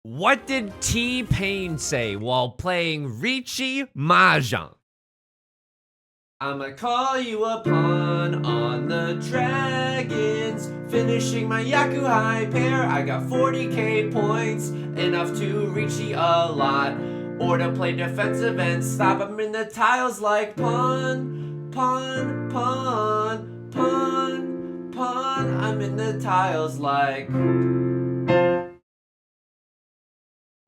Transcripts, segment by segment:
What did T-Pain say while playing Riichi Mahjong? I'ma call you a pawn on the dragons, finishing my Yaku high pair. I got 40k points, enough to Riichi a lot, or to play defensive and stop him in the tiles like pawn, pawn, pawn, pawn, pawn. I'm in the tiles like...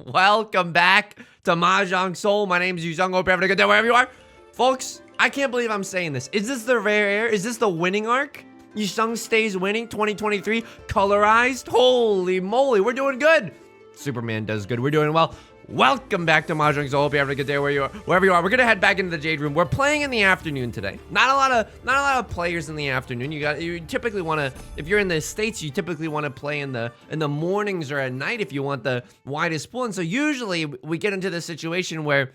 Welcome back to Mahjong Soul. My name is Yusong. Hope you're having a good day wherever you are. Folks, I can't believe I'm saying this. Is this the rare air? Is this the winning arc? Yusong stays winning 2023 colorized. Holy moly, we're doing good. Superman does good. We're doing well. Welcome back to Mahjong Soul. Hope you're having a good day wherever you are. We're gonna head back into the Jade Room. We're playing in the afternoon today. Not a lot of players in the afternoon. You typically want to, if you're in the States, you typically want to play in the mornings or at night if you want the widest pool. And so usually we get into this situation where,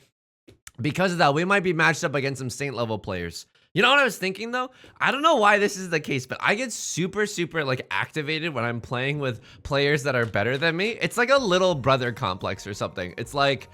because of that, we might be matched up against some Saint level players. You know what I was thinking though? I don't know why this is the case, but I get super like activated when I'm playing with players that are better than me. It's like a little brother complex or something. It's like,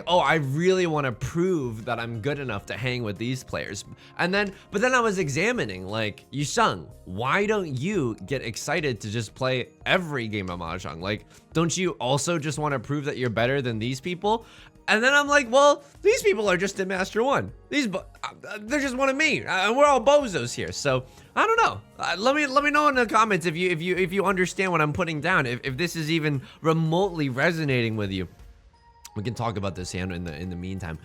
oh, I really want to prove that I'm good enough to hang with these players. But then I was examining, like, Yusong, why don't you get excited to just play every game of Mahjong? Like, don't you also just want to prove that you're better than these people? And then I'm like, well, these people are just in Master 1. They're just one of me. We're all bozos here. So I don't know. Let me know in the comments if you understand what I'm putting down. If this is even remotely resonating with you. We can talk about this hand in the meantime.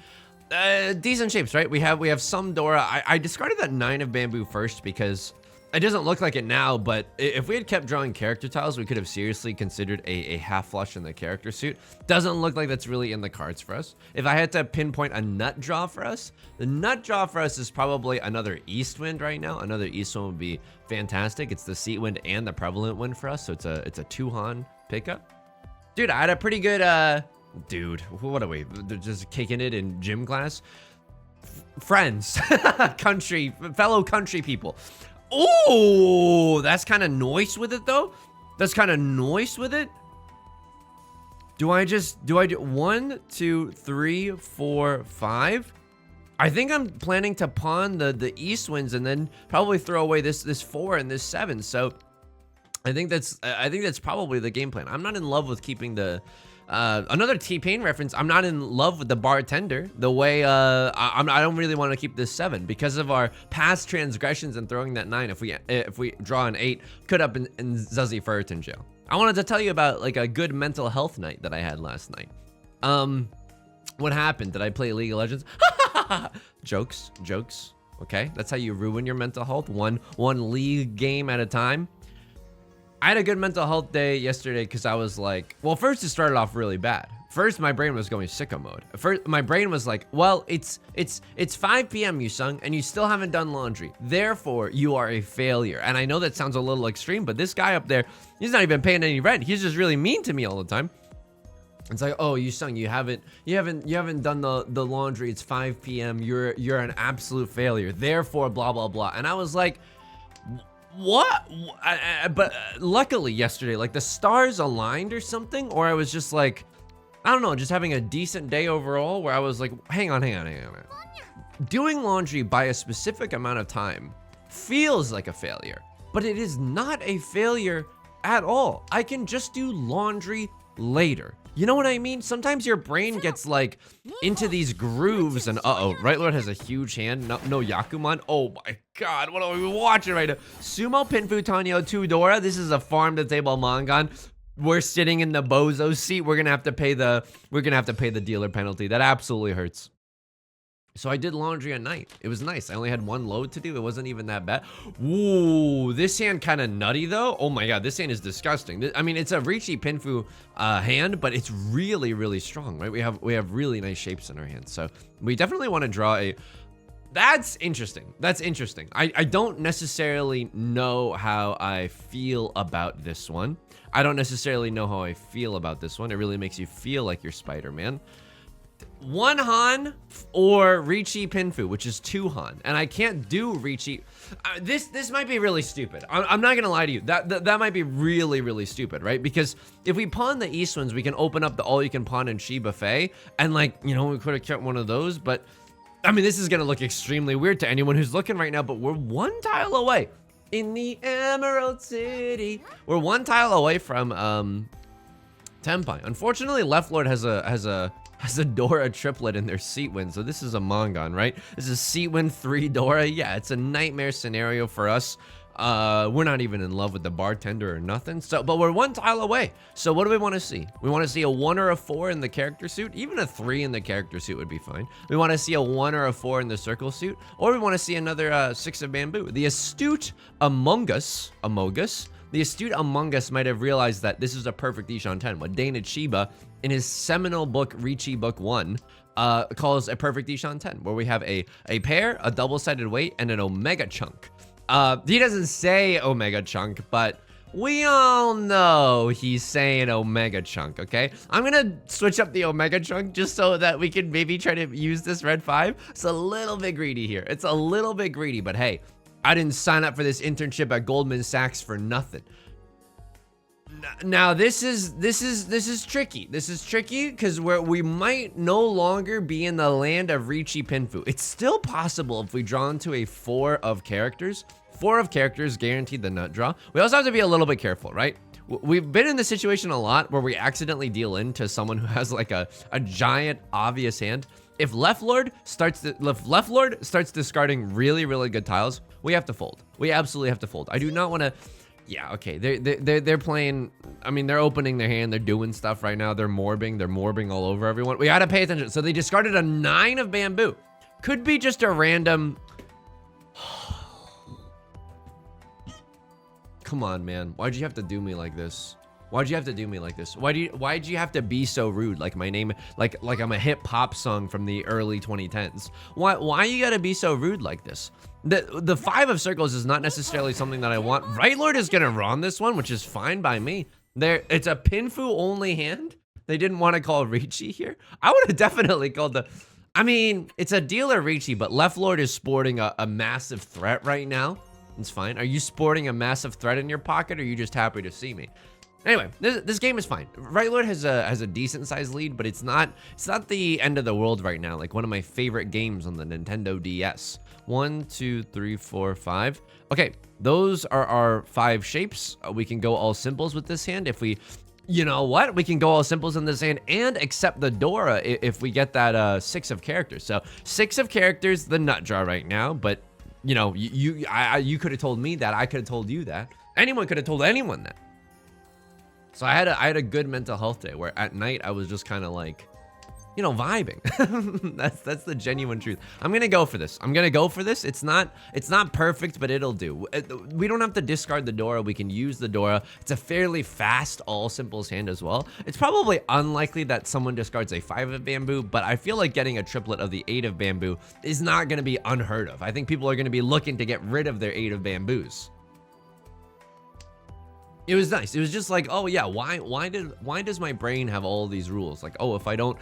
Decent shapes, right? We have some Dora. I discarded that 9 of bamboo first because it doesn't look like it now, but if we had kept drawing character tiles, we could have seriously considered a half flush in the character suit. Doesn't look like that's really in the cards for us. If I had to pinpoint a nut draw for us, the nut draw for us is probably another East Wind right now. Another East Wind would be fantastic. It's the Seat Wind and the Prevalent Wind for us, so it's a 2-Han pickup. Dude, I had a pretty good, dude, what are we? They're just kicking it in gym class? Friends, fellow country people. Oh, that's kind of noise with it though. That's kind of noise with it. Do I do 1, 2, 3, 4, 5? I think I'm planning to pawn the East Winds and then probably throw away this 4 and this 7. So I think that's probably the game plan. I'm not in love with keeping the another T-Pain reference. I'm not in love with the bartender. The way I don't really want to keep this 7 because of our past transgressions and throwing that 9. If we draw an 8, could up in Zuzzy Ferritin jail. I wanted to tell you about like a good mental health night that I had last night. What happened? Did I play League of Legends? Jokes. Okay, that's how you ruin your mental health. One league game at a time. I had a good mental health day yesterday because I was like, well, first it started off really bad. First, my brain was going sicko mode. First, my brain was like, well, it's 5 p.m. Yusong, and you still haven't done laundry. Therefore, you are a failure. And I know that sounds a little extreme, but this guy up there, he's not even paying any rent. He's just really mean to me all the time. It's like, oh, Yusong, you haven't done the laundry. It's 5 p.m. You're an absolute failure. Therefore, blah blah blah. And I was like, what? But luckily yesterday, like the stars aligned or something, or I was just like, I don't know, just having a decent day overall where I was like, hang on. Doing laundry by a specific amount of time feels like a failure, but it is not a failure at all. I can just do laundry later. You know what I mean? Sometimes your brain gets like into these grooves and Right Lord has a huge hand. No Yakuman. Oh my god, what are we watching right now? Sumo Pinfu Tanyo 2 Dora. This is a farm to table Mangan. We're sitting in the bozo seat. We're gonna have to pay the dealer penalty. That absolutely hurts. So I did laundry at night. It was nice. I only had 1 load to do. It wasn't even that bad. Ooh, this hand kind of nutty though. Oh my god, this hand is disgusting. I mean, it's a Riichi Pinfu hand, but it's really strong, right? We have really nice shapes in our hands. So we definitely want to draw a... That's interesting. I don't necessarily know how I feel about this one. I don't necessarily know how I feel about this one. It really makes you feel like you're Spider-Man. 1 Han or Riichi Pinfu, which is 2 Han, and I can't do Riichi. This might be really stupid. I'm not gonna lie to you. That might be really stupid, right? Because if we pawn the East ones, we can open up the all-you-can-pawn and Shi buffet, and like, you know, we could have kept one of those, but I mean, this is gonna look extremely weird to anyone who's looking right now, but we're 1 tile away. In the Emerald City. We're 1 tile away from Tenpai. Unfortunately, Left Lord has a Dora triplet in their seat win, so this is a Mongon, right? This is seat win 3 Dora. Yeah, it's a nightmare scenario for us. We're not even in love with the bartender or nothing. So, but we're 1 tile away. So what do we want to see? We want to see a 1 or a 4 in the character suit. Even a 3 in the character suit would be fine. We want to see a 1 or a 4 in the circle suit, or we want to see another 6 of bamboo. The astute among us, the astute among us might have realized that this is a perfect Ishan 10. What Dana Chiba, in his seminal book, Riichi Book 1, calls a perfect Ishan 10, where we have a pair, a double-sided weight, and an omega chunk. He doesn't say omega chunk, but we all know he's saying omega chunk, okay? I'm gonna switch up the omega chunk just so that we can maybe try to use this red 5. It's a little bit greedy here. It's a little bit greedy, but hey, I didn't sign up for this internship at Goldman Sachs for nothing. Now this is tricky. This is tricky because we might no longer be in the land of Riichi Pinfu. It's still possible if we draw into a 4 of characters. 4 of characters guaranteed the nut draw. We also have to be a little bit careful, right? We've been in this situation a lot where we accidentally deal into someone who has like a giant obvious hand. If Left Lord starts discarding really good tiles, we have to fold. We absolutely have to fold. I do not want to. Yeah, okay. They're playing. I mean, they're opening their hand. They're doing stuff right now. They're morbing. They're morbing all over everyone. We gotta pay attention. So they discarded a 9 of bamboo. Could be just a random. Come on, man. Why'd you have to do me like this? Why'd you have to do me like this? Why'd you have to be so rude? Like my name, like I'm a hip hop song from the early 2010s. Why you gotta be so rude like this? The 5 of circles is not necessarily something that I want. Right Lord is gonna run this one, which is fine by me. It's a Pinfu only hand. They didn't want to call Riichi here. I would have definitely called the. I mean, it's a dealer Riichi, but Left Lord is sporting a massive threat right now. It's fine. Are you sporting a massive threat in your pocket, or are you just happy to see me? Anyway, this game is fine. Right Lord has a decent sized lead, but it's not the end of the world right now. Like one of my favorite games on the Nintendo DS. 1, 2, 3, 4, 5. Okay, those are our 5 shapes. We can go all simples with this hand if we. You know what? We can go all simples in this hand and accept the Dora if we get that 6 of characters. So 6 of characters, the nut draw right now. But you know, you could have told me that. I could have told you that. Anyone could have told anyone that. So I had a good mental health day where at night I was just kind of like, you know, vibing. that's the genuine truth. I'm gonna go for this. It's not perfect, but it'll do. We don't have to discard the Dora. We can use the Dora. It's a fairly fast all simples hand as well. It's probably unlikely that someone discards a 5 of bamboo, but I feel like getting a triplet of the 8 of bamboo is not gonna be unheard of. I think people are gonna be looking to get rid of their 8 of bamboos. It was nice. It was just like, oh yeah, why does my brain have all these rules? Like, oh, if I don't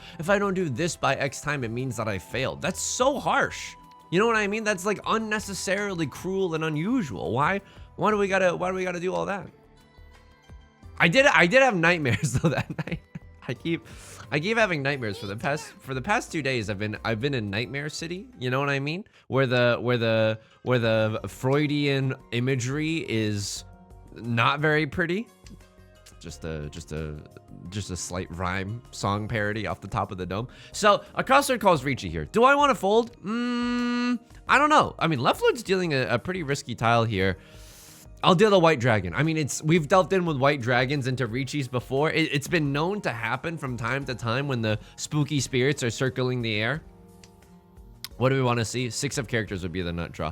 do this by X time, it means that I failed. That's so harsh. You know what I mean? That's like unnecessarily cruel and unusual. Why do we gotta do all that? I did have nightmares though that night. I keep having nightmares for the past 2 days. I've been in Nightmare City. You know what I mean? Where the Freudian imagery is not very pretty. Just a slight rhyme song parody off the top of the dome. So a crossword calls Riichi here. Do I want to fold? I don't know. I mean, Left Lord's dealing a pretty risky tile here. I'll deal the white dragon. I mean, we've dealt in with white dragons into Riichis before. It's been known to happen from time to time when the spooky spirits are circling the air. What do we want to see? 6 of characters would be the nut draw.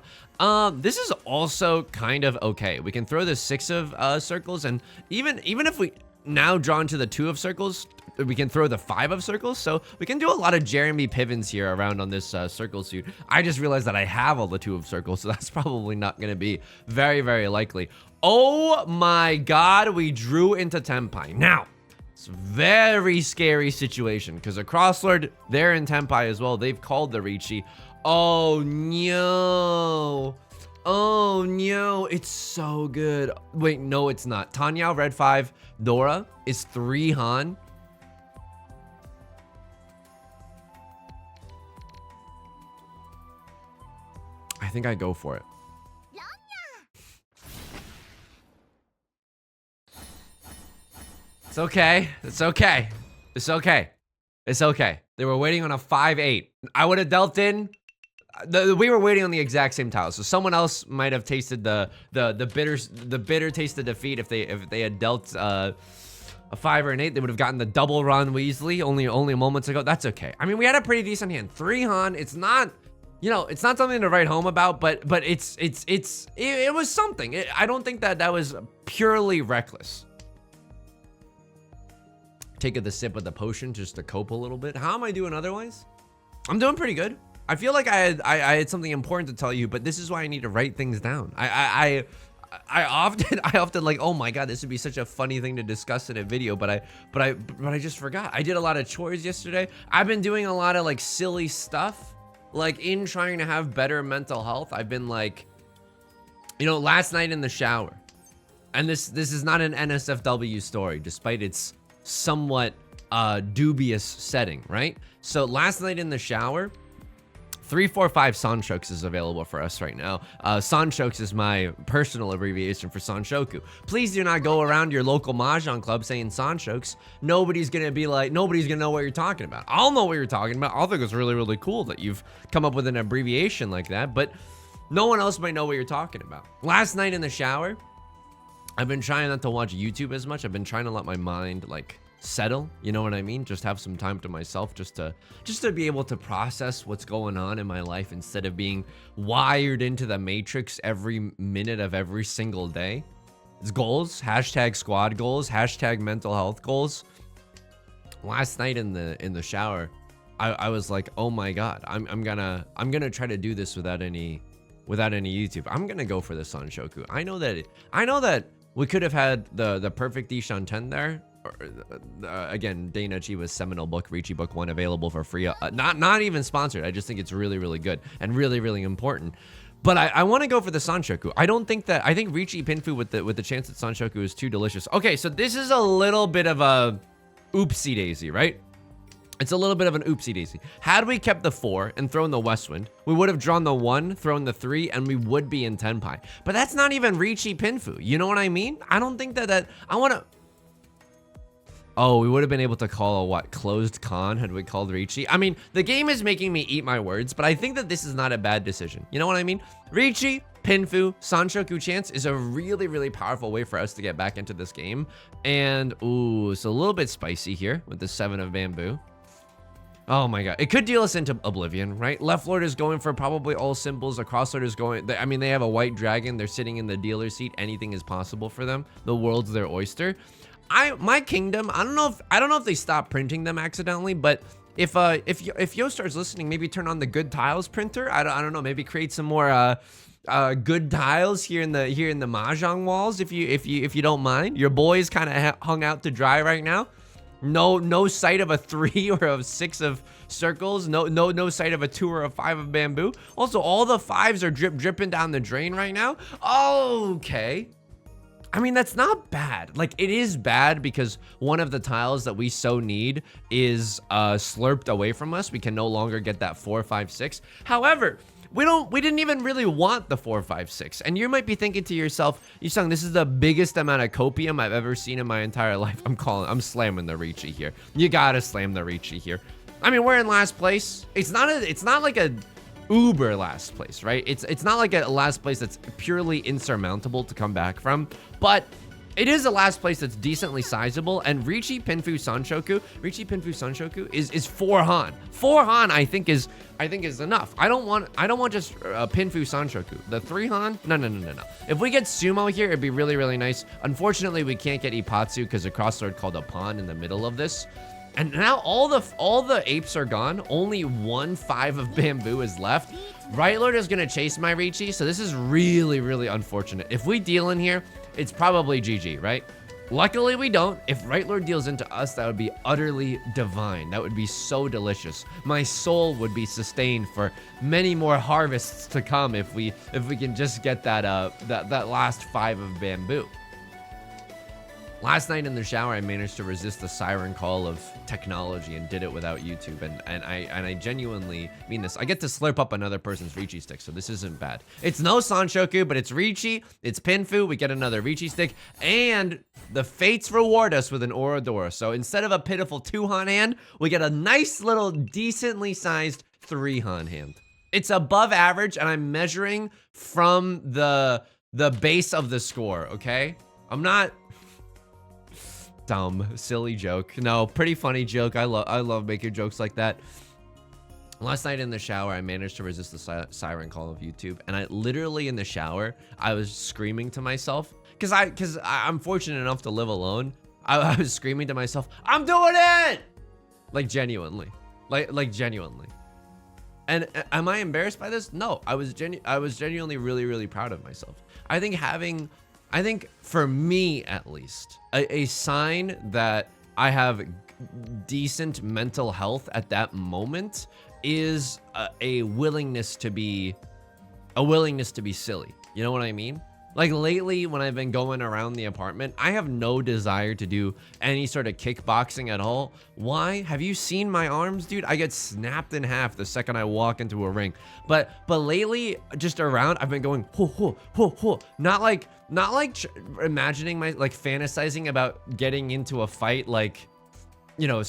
This is also kind of okay. We can throw the 6 of circles, and even if we now draw into the 2 of circles, we can throw the 5 of circles. So we can do a lot of Jeremy Pivens here around on this circle suit. I just realized that I have all the 2 of circles, so that's probably not going to be very likely. Oh my god, we drew into Tenpai. Now, It's a very scary situation because a crosslord, they're in Tenpai as well. They've called the Riichi. Oh no. Oh no, it's so good. Wait, no, it's not. Tanyao red 5, Dora is 3 Han. I think I go for it. It's okay. It's okay. It's okay. It's okay. They were waiting on a 5-8. I would have dealt in. We were waiting on the exact same tiles, so someone else might have tasted the bitter taste of defeat if they had dealt a 5 or an 8. They would have gotten the double Ron Weasley only moments ago. That's okay. I mean, we had a pretty decent hand. 3 Han. It's not, you know, it's not something to write home about, but it was something. I don't think that was purely reckless. Take the sip of the potion just to cope a little bit. How am I doing otherwise? I'm doing pretty good. I feel like I had something important to tell you, but this is why I need to write things down. I often like, oh my god, this would be such a funny thing to discuss in a video, but I just forgot. I did a lot of chores yesterday. I've been doing a lot of like silly stuff, like in trying to have better mental health. I've been like, you know, last night in the shower, and this is not an NSFW story, despite its somewhat dubious setting, right? So last night in the shower, 345 Sanshoks is available for us right now. Sanshoks is my personal abbreviation for Sanshoku. Please do not go around your local Mahjong club saying Sanshoks. Nobody's gonna know what you're talking about. I'll know what you're talking about. I'll think it's really, really cool that you've come up with an abbreviation like that, but no one else might know what you're talking about. Last night in the shower, I've been trying not to watch YouTube as much. I've been trying to let my mind like settle, you know what I mean? Just have some time to myself, just to be able to process what's going on in my life instead of being wired into the matrix every minute of every single day. It's goals, hashtag squad goals, hashtag mental health goals. Last night in the shower, I was like, oh my god, I'm gonna try to do this without any YouTube. I'm gonna go for the Sanshoku. I know that we could have had the perfect Ishan 10 there. Again, Dana Chiba's seminal book, Riichi Book 1, available for free. Not even sponsored. I just think it's really, really good and really, really important. But I want to go for the Sanshoku. I think Riichi Pinfu with the chance at Sanshoku is too delicious. Okay, so this is a little bit of a oopsie daisy, right? It's a little bit of an oopsie daisy. Had we kept the 4 and thrown the Westwind, we would have drawn the 1, thrown the 3, and we would be in Tenpai. But that's not even Riichi Pinfu. You know what I mean? I don't think that I want to. Oh, we would have been able to call a what? Closed con had we called Riichi. I mean, the game is making me eat my words, but I think that this is not a bad decision. You know what I mean? Riichi, Pinfu, Sanshoku chance is a really, really powerful way for us to get back into this game. And, ooh, it's a little bit spicy here with the 7 of bamboo. Oh my god. It could deal us into oblivion, right? Left Lord is going for probably all symbols. The Cross Lord is going... I mean, they have a white dragon. They're sitting in the dealer's seat. Anything is possible for them. The world's their oyster. My kingdom, I don't know if they stopped printing them accidentally, but if Yostar's listening, maybe turn on the good tiles printer. I don't know, maybe create some more good tiles here in the Mahjong walls if you don't mind. Your boy's kind of hung out to dry right now. No sight of a 3 or a 6 of circles. No sight of a 2 or a 5 of bamboo. Also, all the 5s are dripping down the drain right now. Okay. I mean, that's not bad. Like, it is bad because one of the tiles that we so need is slurped away from us. We can no longer get that 4, 5, 6. However, we didn't even really want the 4, 5, 6. And you might be thinking to yourself, Yusong, this is the biggest amount of copium I've ever seen in my entire life. I'm slamming the Riichi here. You gotta slam the Riichi here. I mean, we're in last place. It's not like a uber last place, right? It's not like a last place that's purely insurmountable to come back from, but it is a last place that's decently sizable. And Riichi Pinfu Sanshoku is 4 Han. 4 Han I think is enough. I don't want just Pinfu Sanshoku. The 3 Han? No. If we get Sumo here, it'd be really, really nice. Unfortunately, we can't get Ipatsu because the crossword called a pawn in the middle of this. And now all the apes are gone. Only 1 5 of bamboo is left. Right Lord is gonna chase my Riichi, so this is really, really unfortunate. If we deal in here, it's probably GG, right? Luckily, we don't. If Right Lord deals into us, that would be utterly divine. That would be so delicious. My soul would be sustained for many more harvests to come if we can just get that that last 5 of bamboo. Last night in the shower, I managed to resist the siren call of technology and did it without YouTube. And I genuinely mean this. I get to slurp up another person's Riichi stick, so this isn't bad. It's no Sanshoku, but it's Riichi, it's Pinfu, we get another Riichi stick, and the fates reward us with an Orodora. So instead of a pitiful 2-Han hand, we get a nice little decently sized 3-Han hand. It's above average, and I'm measuring from the base of the score, okay? I'm not... Dumb, silly joke. No, pretty funny joke. I love making jokes like that. Last night in the shower, I managed to resist the siren call of YouTube, and I literally in the shower, I was screaming to myself because I'm fortunate enough to live alone. I was screaming to myself, "I'm doing it!" Like genuinely, like genuinely. And am I embarrassed by this? No, I was genuinely really proud of myself. I think for me at least, a sign that I have decent mental health at that moment is a willingness to be silly. You know what I mean? Like lately when I've been going around the apartment, I have no desire to do any sort of kickboxing at all. Why? Have you seen my arms, dude? I get snapped in half the second I walk into a ring. But lately, just around, I've been going ho ho ho ho. Not like imagining fantasizing about getting into a fight like, you know,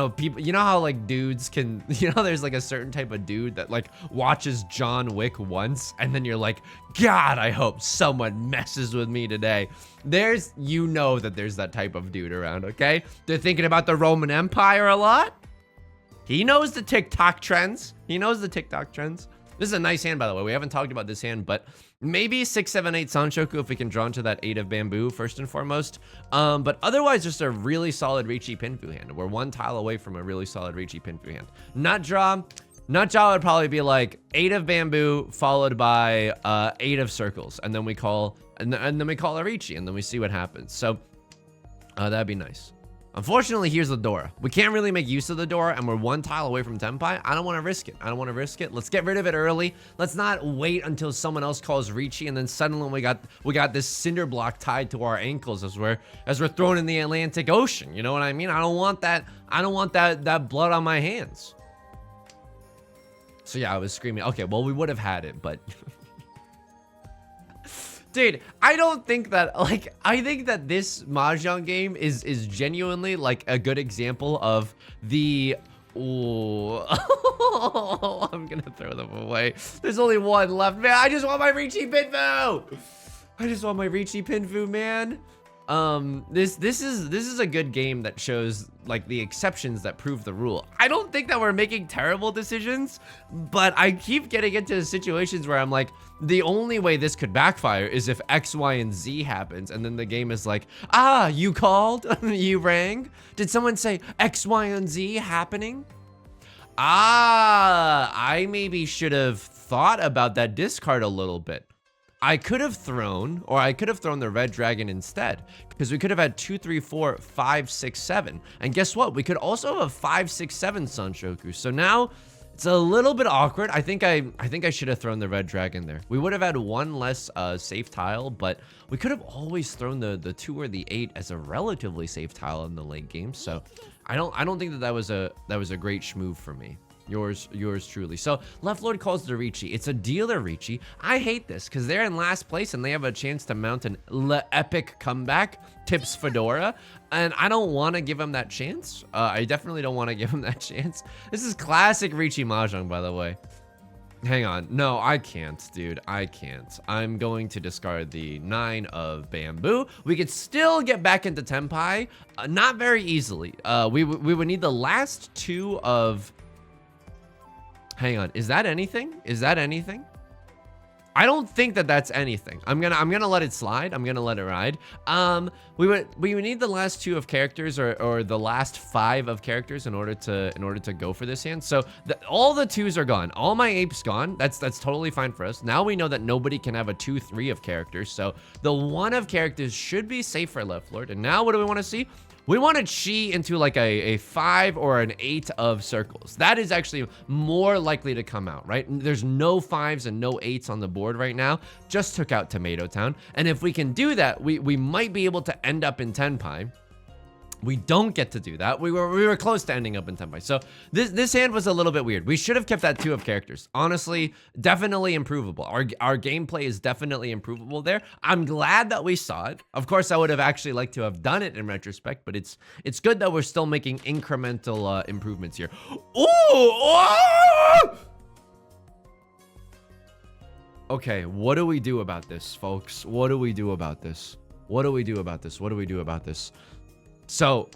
people, you know how like dudes can, there's like a certain type of dude that like watches John Wick once and then you're like, God, I hope someone messes with me today. There's that type of dude around, okay? They're thinking about the Roman Empire a lot. He knows the TikTok trends. This is a nice hand, by the way. We haven't talked about this hand, but maybe 6, 7, 8 Sanshoku if we can draw into that 8 of bamboo first and foremost. But otherwise, just a really solid Riichi Pinfu hand. We're 1 tile away from a really solid Riichi Pinfu hand. Nut draw would probably be like 8 of bamboo followed by 8 of circles, and then we call a Riichi, and then we see what happens. So that'd be nice. Unfortunately, here's the Dora. We can't really make use of the Dora, and we're 1 tile away from Tenpai. I don't want to risk it. Let's get rid of it early. Let's not wait until someone else calls Riichi, and then suddenly we got this cinder block tied to our ankles as we're thrown in the Atlantic Ocean. You know what I mean? I don't want that. I don't want that blood on my hands. So yeah, I was screaming. Okay, well, we would have had it, but... Dude, I don't think that, like, I think that this Mahjong game is genuinely, like, a good example of the... Ooh. I'm gonna throw them away. There's only 1 left, man. I just want my Riichi Pinfu, man. This is a good game that shows like the exceptions that prove the rule. I don't think that we're making terrible decisions, but I keep getting into situations where I'm like, the only way this could backfire is if X, Y, and Z happens, and then the game is like, ah, you called, you rang. Did someone say X, Y, and Z happening? Ah, I maybe should have thought about that discard a little bit. I could have thrown the red dragon instead, because we could have had 2, 3, 4, 5, 6, 7. And guess what? We could also have 5, 6, 7 Sanshoku. So now it's a little bit awkward. I think I should have thrown the red dragon there. We would have had 1 less safe tile, but we could have always thrown the 2 or the 8 as a relatively safe tile in the late game. So I don't think that was a great schmove for me. Yours truly. So Left Lord calls the Riichi. It's a dealer Riichi. I hate this because they're in last place and they have a chance to mount an epic comeback. Tips Fedora. And I don't want to give him that chance. I definitely don't want to give him that chance. This is classic Riichi Mahjong, by the way. Hang on. No, I can't, dude. I can't. I'm going to discard the 9 of bamboo. We could still get back into Tenpai. Not very easily. We would need the last 2 of... Hang on, is that anything? I don't think that that's anything. I'm gonna let it slide. I'm gonna let it ride. We would need the last 2 of characters or the last 5 of characters in order to go for this hand. So all the 2s are gone. All my apes gone. That's totally fine for us. Now we know that nobody can have a 2-3 of characters. So the 1 of characters should be safe for Left Lord. And now what do we want to see? We want to chi into like a 5 or an 8 of circles. That is actually more likely to come out, right? There's no 5s and no 8s on the board right now. Just took out Tomato Town. And if we can do that, we might be able to end up in Tenpai. We don't get to do that. We were close to ending up in Tenpai. So this hand was a little bit weird. We should have kept that 2 of characters. Honestly, definitely improvable. Our gameplay is definitely improvable there. I'm glad that we saw it. Of course, I would have actually liked to have done it in retrospect, but it's good that we're still making incremental improvements here. Ooh! Oh! Okay, what do we do about this, folks? What do we do about this? What do we do about this? What do we do about this? So,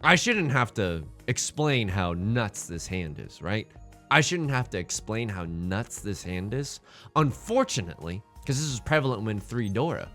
I shouldn't have to explain how nuts this hand is, right? I shouldn't have to explain how nuts this hand is. Unfortunately, because this is prevalent when 3 Dora.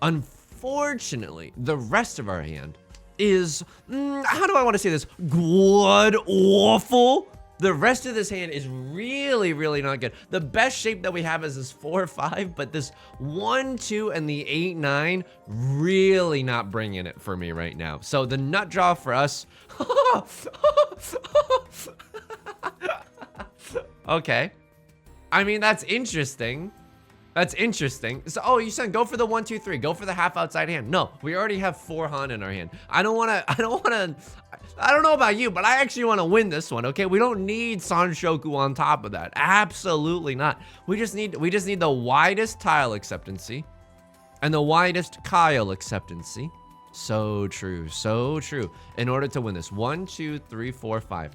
Unfortunately, the rest of our hand is, how do I want to say this? God awful. The rest of this hand is really, really not good. The best shape that we have is this 4-5, but this 1-2 and the 8-9 really not bringing it for me right now. So the nut draw for us. Okay. I mean, that's interesting. That's interesting. So, oh, you said go for the 1-2-3. Go for the half outside hand. No, we already have 4 Han in our hand. I don't know about you, but I actually want to win this one, okay? We don't need Sanshoku on top of that. Absolutely not. We just need the widest tile acceptancy and the widest Kyle acceptancy. So true, so true. In order to win this. 1, 2, 3, 4, 5.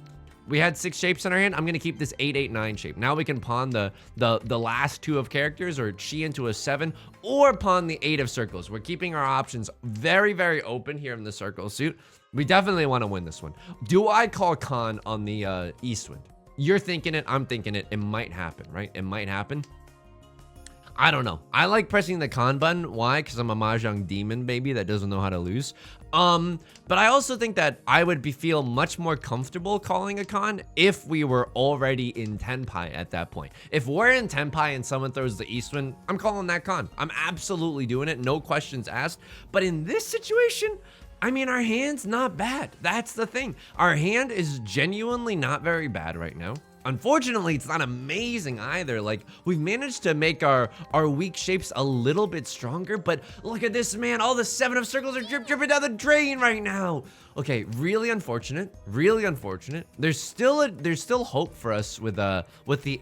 We had 6 shapes in our hand. I'm gonna keep this 8, 8, 9 shape. Now we can pawn the last 2 of characters or chi into a 7 or pawn the 8 of circles. We're keeping our options very, very open here in the circle suit. We definitely want to win this one. Do I call Khan on the Eastwind? You're thinking it, I'm thinking it. It might happen, right? It might happen. I don't know. I like pressing the Khan button. Why? Because I'm a Mahjong demon baby that doesn't know how to lose. But I also think that I would feel much more comfortable calling a Khan if we were already in Tenpai at that point. If we're in Tenpai and someone throws the Eastwind, I'm calling that Khan. I'm absolutely doing it. No questions asked. But in this situation, I mean, our hand's not bad. That's the thing. Our hand is genuinely not very bad right now. Unfortunately, it's not amazing either. Like, we've managed to make our weak shapes a little bit stronger, but look at this, man. All the 7 of circles are dripping down the drain right now. Okay, really unfortunate. Really unfortunate. There's still hope for us with the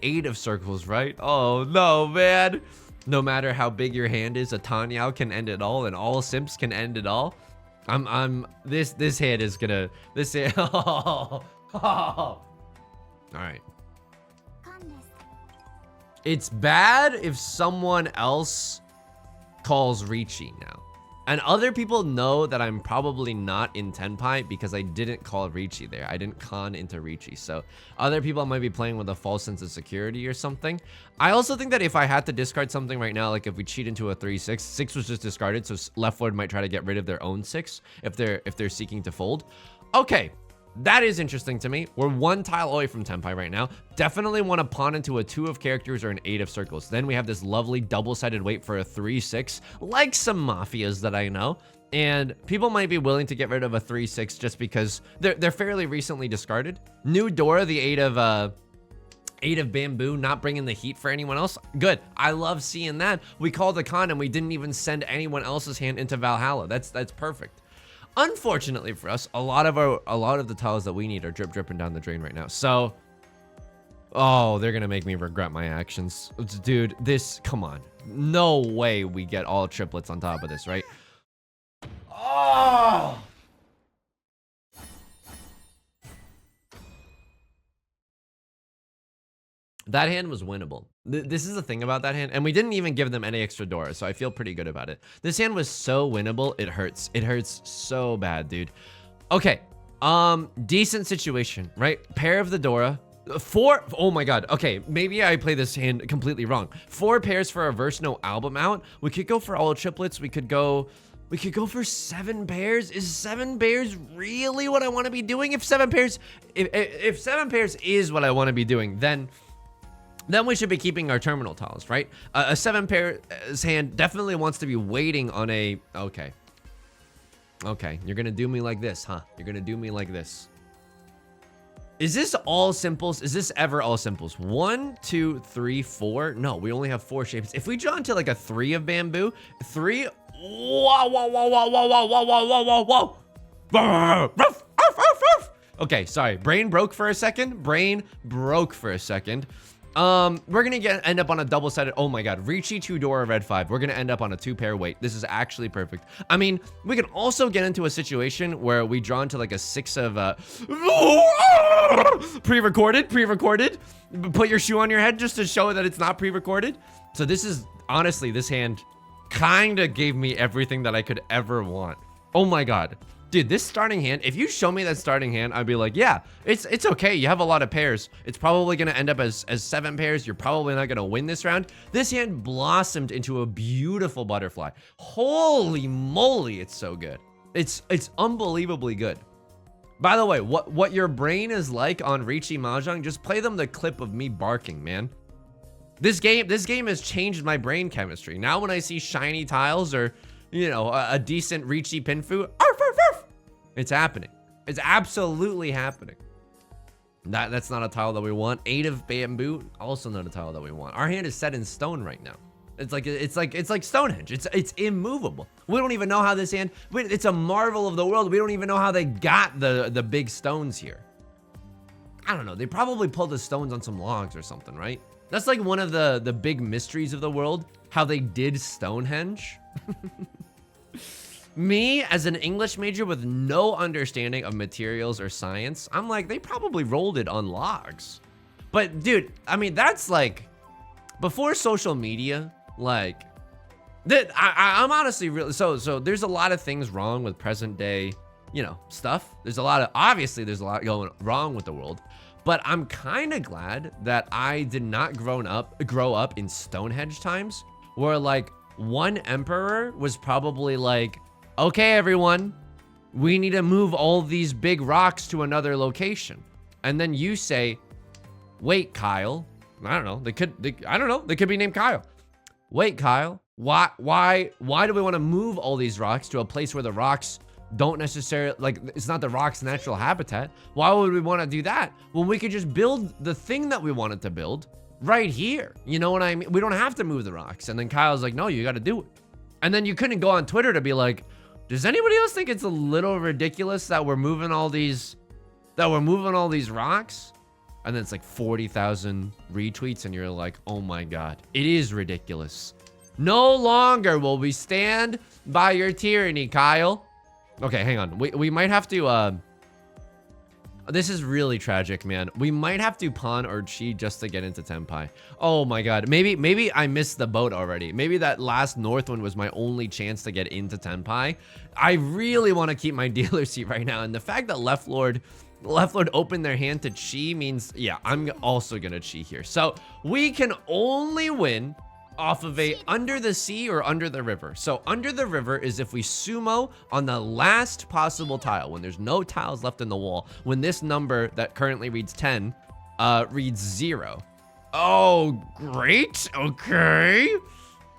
8 of circles, right? Oh no, man. No matter how big your hand is, a Tanyao can end it all, and all simps can end it all. This hand is gonna, this hand, oh. All right. It's bad if someone else calls Riichi now. And other people know that I'm probably not in Tenpai because I didn't call Riichi there. I didn't con into Riichi. So other people might be playing with a false sense of security or something. I also think that if I had to discard something right now, like if we cheat into a 3-6, 6 was just discarded, so left lord might try to get rid of their own 6 if they're seeking to fold. Okay. That is interesting to me. We're 1 tile away from Tenpai right now. Definitely want to pawn into a 2 of characters or an 8 of circles. Then we have this lovely double-sided weight for a 3-6, like some mafias that I know. And people might be willing to get rid of a 3-6 just because they're fairly recently discarded. New Dora, the 8 of bamboo, not bringing the heat for anyone else. Good. I love seeing that. We called the con and we didn't even send anyone else's hand into Valhalla. That's perfect. Unfortunately for us, a lot of the tiles that we need are dripping down the drain right now. So, oh, they're gonna make me regret my actions. Dude, come on. No way we get all triplets on top of this, right? Oh! That hand was winnable. This is the thing about that hand, and we didn't even give them any extra Dora, so I feel pretty good about it. This hand was so winnable, it hurts. It hurts so bad, dude. Okay, decent situation, right? Pair of the Dora. 4. Oh my god. Okay, maybe I play this hand completely wrong. 4 pairs for a verse, no album out. We could go for all triplets. We could go for 7 pairs. Is 7 pairs really what I want to be doing? If 7 pairs is what I want to be doing, then we should be keeping our terminal tiles, right? A 7 pairs hand definitely wants to be waiting on a... Okay, you're gonna do me like this, huh? You're gonna do me like this. Is this all simples? Is this ever all simples? 1, 2, 3, 4. No, we only have 4 shapes. If we draw into like a 3 of bamboo, 3. Whoa. Okay, sorry. Brain broke for a second. We're gonna end up on a double-sided. Oh my god, Riichi 2-Dora red 5. We're gonna end up on a 2-pair wait. This is actually perfect. I mean, we can also get into a situation where we draw into like a 6 of pre-recorded. Put your shoe on your head just to show that it's not pre-recorded. So this is honestly, this hand kind of gave me everything that I could ever want. Oh my god. Dude, this starting hand, if you show me that starting hand, I'd be like, yeah, it's okay. You have a lot of pairs. It's probably going to end up as 7 pairs. You're probably not going to win this round. This hand blossomed into a beautiful butterfly. Holy moly, it's so good. It's unbelievably good. By the way, what your brain is like on Riichi Mahjong, just play them the clip of me barking, man. This game has changed my brain chemistry. Now when I see shiny tiles or, you know, a decent Riichi Pinfu, it's happening. It's absolutely happening. That's not a tile that we want. 8 of bamboo, also not a tile that we want. Our hand is set in stone right now. It's like Stonehenge. It's immovable. We don't even know how this hand. It's a marvel of the world. We don't even know how they got the big stones here. I don't know. They probably pulled the stones on some logs or something, right? That's like one of the big mysteries of the world. How they did Stonehenge. Me, as an English major with no understanding of materials or science, I'm like, they probably rolled it on logs. But dude, I mean, that's like, before social media, like, I'm honestly really, so there's a lot of things wrong with present day, you know, stuff. Obviously there's a lot going wrong with the world. But I'm kind of glad that I did not grow up in Stonehenge times, where like one emperor was probably like, okay, everyone, we need to move all these big rocks to another location. And then you say, wait, Kyle. I don't know. They could be named Kyle. Wait, Kyle. Why do we want to move all these rocks to a place where the rocks don't necessarily, like, it's not the rock's natural habitat? Why would we want to do that when we could just build the thing that we wanted to build right here? You know what I mean? We don't have to move the rocks. And then Kyle's like, no, you got to do it. And then you couldn't go on Twitter to be like, does anybody else think it's a little ridiculous that we're moving all these rocks? And then it's like 40,000 retweets and you're like, oh my god, it is ridiculous. No longer will we stand by your tyranny, Kyle. Okay, hang on. We might have to this is really tragic, man. We might have to pawn or chi just to get into Tenpai. Oh my god. Maybe I missed the boat already. Maybe that last north one was my only chance to get into Tenpai. I really want to keep my dealer seat right now. And the fact that Left Lord opened their hand to chi means, yeah, I'm also gonna chi here. So we can only win off of a under the sea or under the river. So under the river is if we sumo on the last possible tile, when there's no tiles left in the wall, when this number that currently reads 10 reads 0. Oh, great. Okay.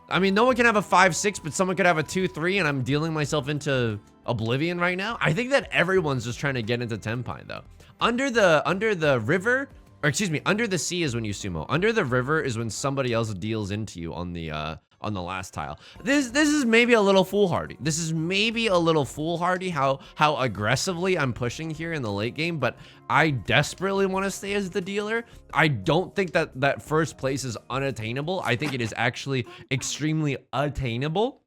I mean, no one can have a 5-6, but someone could have a 2-3, and I'm dealing myself into oblivion right now. I think that everyone's just trying to get into Tenpai though. Under the river, or excuse me, under the sea is when you sumo. Under the river is when somebody else deals into you on the last tile. This is maybe a little foolhardy. This is maybe a little foolhardy how aggressively I'm pushing here in the late game, but I desperately want to stay as the dealer. I don't think that first place is unattainable. I think it is actually extremely attainable.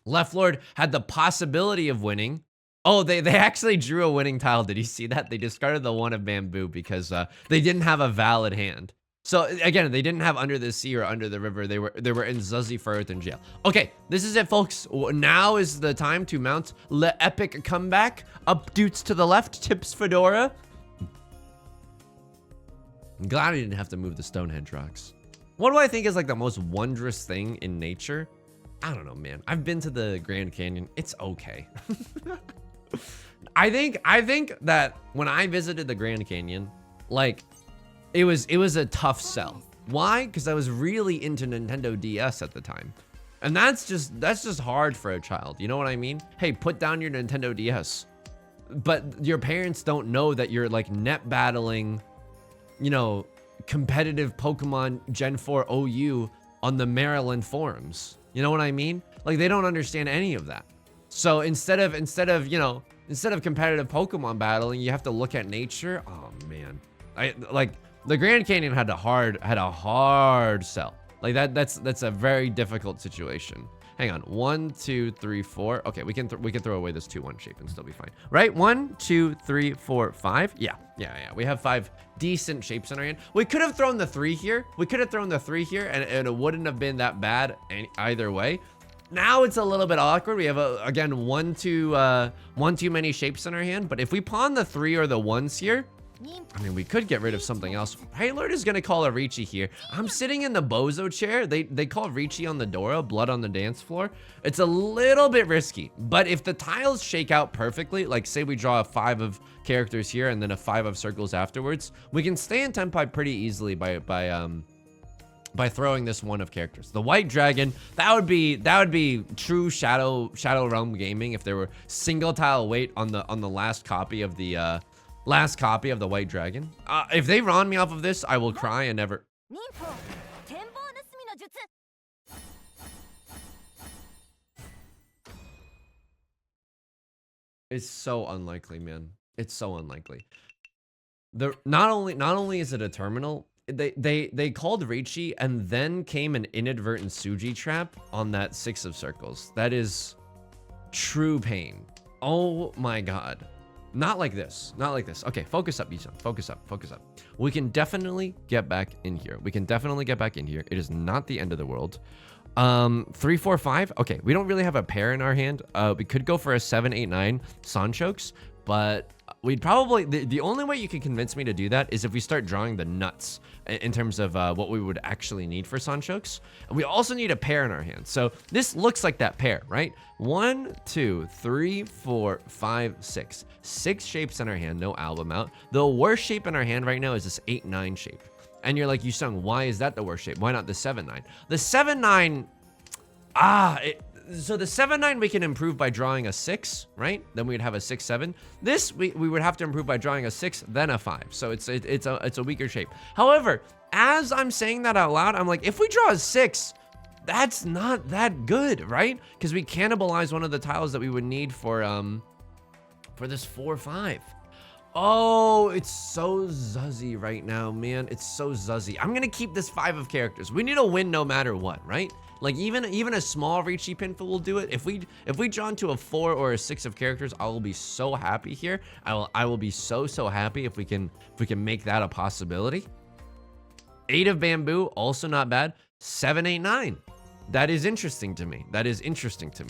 Left Lord had the possibility of winning. Oh, they actually drew a winning tile. Did you see that? They discarded the 1 of bamboo because they didn't have a valid hand. So again, they didn't have under the sea or under the river. They were in Zuzzy Firth in jail. Okay, this is it, folks. Now is the time to mount Le Epic Comeback. Up dutes to the left, tips Fedora. I'm glad I didn't have to move the stone hedgehogs. What do I think is like the most wondrous thing in nature? I don't know, man. I've been to the Grand Canyon. It's okay. I think that when I visited the Grand Canyon, like it was a tough sell. Why? Because I was really into Nintendo DS at the time. And that's just hard for a child. You know what I mean? Hey, put down your Nintendo DS. But your parents don't know that you're like net battling, you know, competitive Pokemon Gen 4 OU on the Maryland forums. You know what I mean? Like they don't understand any of that. So instead of competitive Pokemon battling, you have to look at nature. Oh man. Like the Grand Canyon had a hard sell. Like that's a very difficult situation. Hang on, 1, 2, 3, 4. Okay, we can throw away this 2-1 shape and still be fine, right? 1, 2, 3, 4, 5. Yeah. We have 5 decent shapes in our hand. We could have thrown the 3 here. And it wouldn't have been that bad either way. Now it's a little bit awkward. We have again one too many shapes in our hand. But if we pawn the 3 or the 1s here, I mean, we could get rid of something else. Haylord is gonna call a Riichi here. I'm sitting in the Bozo chair. They call Riichi on the Dora, blood on the dance floor. It's a little bit risky, but if the tiles shake out perfectly, like say we draw a 5 of characters here and then a 5 of circles afterwards, we can stay in Tenpai pretty easily by throwing this 1 of characters. The White Dragon, that would be true Shadow Realm gaming if there were single tile weight on the last copy of the White Dragon. If they ron me off of this, I will cry and never. It's so unlikely, man. It's so unlikely. Not only is it a terminal, they called Riichi and then came an inadvertent Suji trap on that 6 of circles. That is true pain. Oh my god. Not like this. Okay, focus up, Yusong. Focus up. We can definitely get back in here. It is not the end of the world. 3, 4, 5. Okay, we don't really have a pair in our hand. We could go for a 7, 8, 9 Sanchokes, but we'd probably the only way you can convince me to do that is if we start drawing the nuts in terms of what we would actually need for Sanchokes. And we also need a pair in our hand. So this looks like that pair, right? 1, 2, 3, 4, 5, 6. 6 shapes in our hand, no album out. The worst shape in our hand right now is this 8, 9 shape. And you're like, Yusong, why is that the worst shape? Why not the 7, 9? The 7, 9, so the 7, 9 we can improve by drawing a 6, right? Then we'd have a 6, 7. This we would have to improve by drawing a 6, then a 5. So it's a weaker shape. However, as I'm saying that out loud, I'm like, if we draw a 6, that's not that good, right? Because we cannibalize one of the tiles that we would need for this 4, 5. Oh, it's so zuzzy right now, man. It's so zuzzy. I'm gonna keep this 5 of characters. We need a win no matter what, right? Like even a small Riichi pinful will do it. If we draw into a 4 or a 6 of characters, I will be so happy here. I will be so happy if we can make that a possibility. 8 of bamboo, also not bad. 7, 8, 9. That is interesting to me.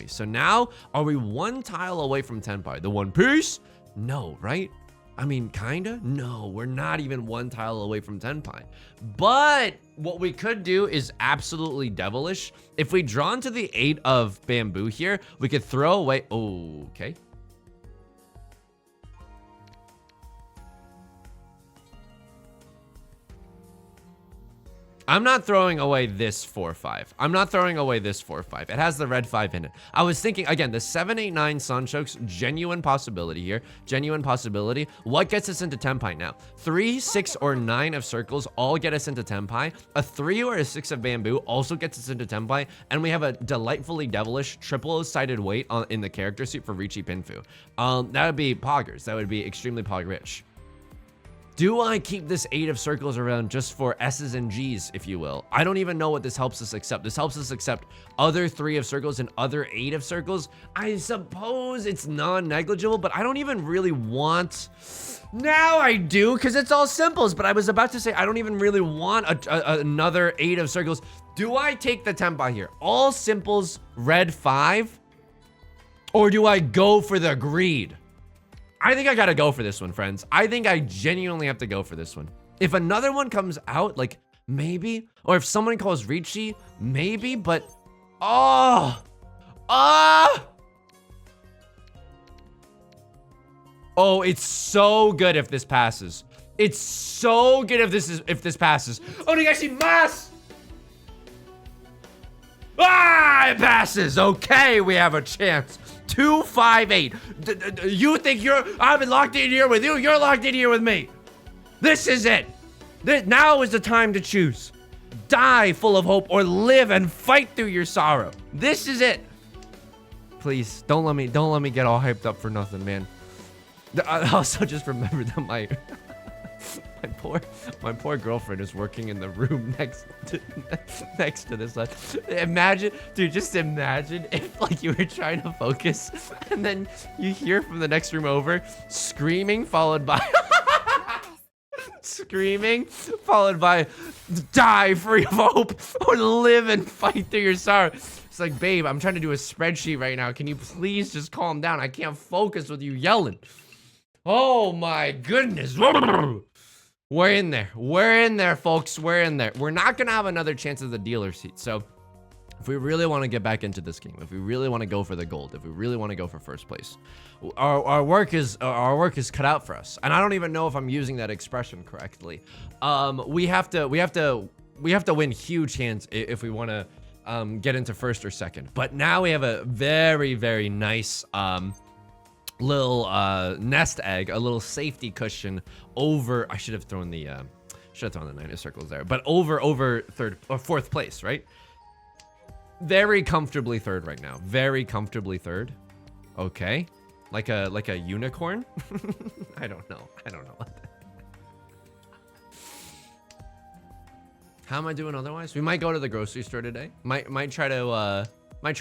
So now, are we 1 tile away from Tenpai? The One Piece? No, right? I mean, kinda? No, we're not even 1 tile away from Tenpai. But what we could do is absolutely devilish. If we draw into the 8 of bamboo here, we could throw away. Oh, okay. I'm not throwing away this 4, 5. It has the red 5 in it. I was thinking, again, the 7, 8, 9 Sanchokes, genuine possibility here. What gets us into Tenpai now? 3, 6, or 9 of circles all get us into Tenpai. A 3 or a 6 of bamboo also gets us into Tenpai. And we have a delightfully devilish triple-sided weight in the character suit for Riichi Pinfu. That would be poggers. That would be extremely pog-rich. Do I keep this 8 of circles around just for S's and G's, if you will? I don't even know what this helps us accept. This helps us accept other 3 of circles and other 8 of circles. I suppose it's non-negligible, but I don't even really want... Now I do, because it's all simples, but I was about to say I don't even really want another 8 of circles. Do I take the Tenpai here? All simples, red 5? Or do I go for the greed? I think I gotta go for this one, friends. I think I genuinely have to go for this one. If another one comes out, like maybe, or if someone calls Riichi, maybe, but oh, it's so good if this passes. It's so good if this passes. Onegaishimasu! It passes. Okay, we have a chance. 258. You think I've been locked in here with you? You're locked in here with me. This is it. Now is the time to choose. Die full of hope or live and fight through your sorrow. This is it. Please, don't let me get all hyped up for nothing, man. I also just remember that my poor girlfriend is working in the room next to this. Imagine, dude, just imagine if like you were trying to focus and then you hear from the next room over screaming followed by screaming followed by die free of hope or live and fight through your sorrow. It's like, babe, I'm trying to do a spreadsheet right now. Can you please just calm down? I can't focus with you yelling. Oh my goodness. We're in there. We're in there, folks. We're in there. We're not going to have another chance at the dealer seat. So if we really want to get back into this game, if we really want to go for the gold, if we really want to go for first place, our work is cut out for us. And I don't even know if I'm using that expression correctly. We have to win huge hands if we want to get into first or second. But now we have a very, very nice little nest egg, a little safety cushion over. I should have thrown the 9 of circles there, but over third or fourth place, right? Very comfortably third right now. Very comfortably third. Okay, like a unicorn. I don't know. How am I doing otherwise? We might go to the grocery store today. Might try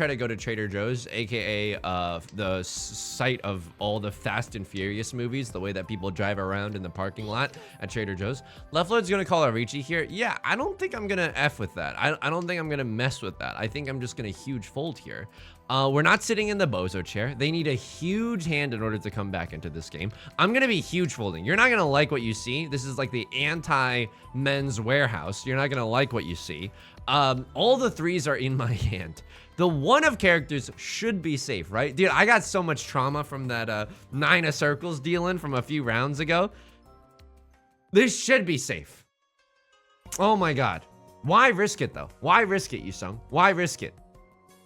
to go to Trader Joe's, aka the site of all the Fast and Furious movies, the way that people drive around in the parking lot at Trader Joe's. Leftlord's gonna call a Riichi here. Yeah, I don't think I'm gonna F with that. I don't think I'm gonna mess with that. I think I'm just gonna huge fold here. We're not sitting in the bozo chair. They need a huge hand in order to come back into this game. I'm gonna be huge folding. You're not gonna like what you see. This is like the anti-men's warehouse. You're not gonna like what you see. All the threes are in my hand. The 1 of characters should be safe, right? Dude, I got so much trauma from that 9 of circles dealing from a few rounds ago. This should be safe. Oh my God. Why risk it though? Why risk it, Yusong? Why risk it?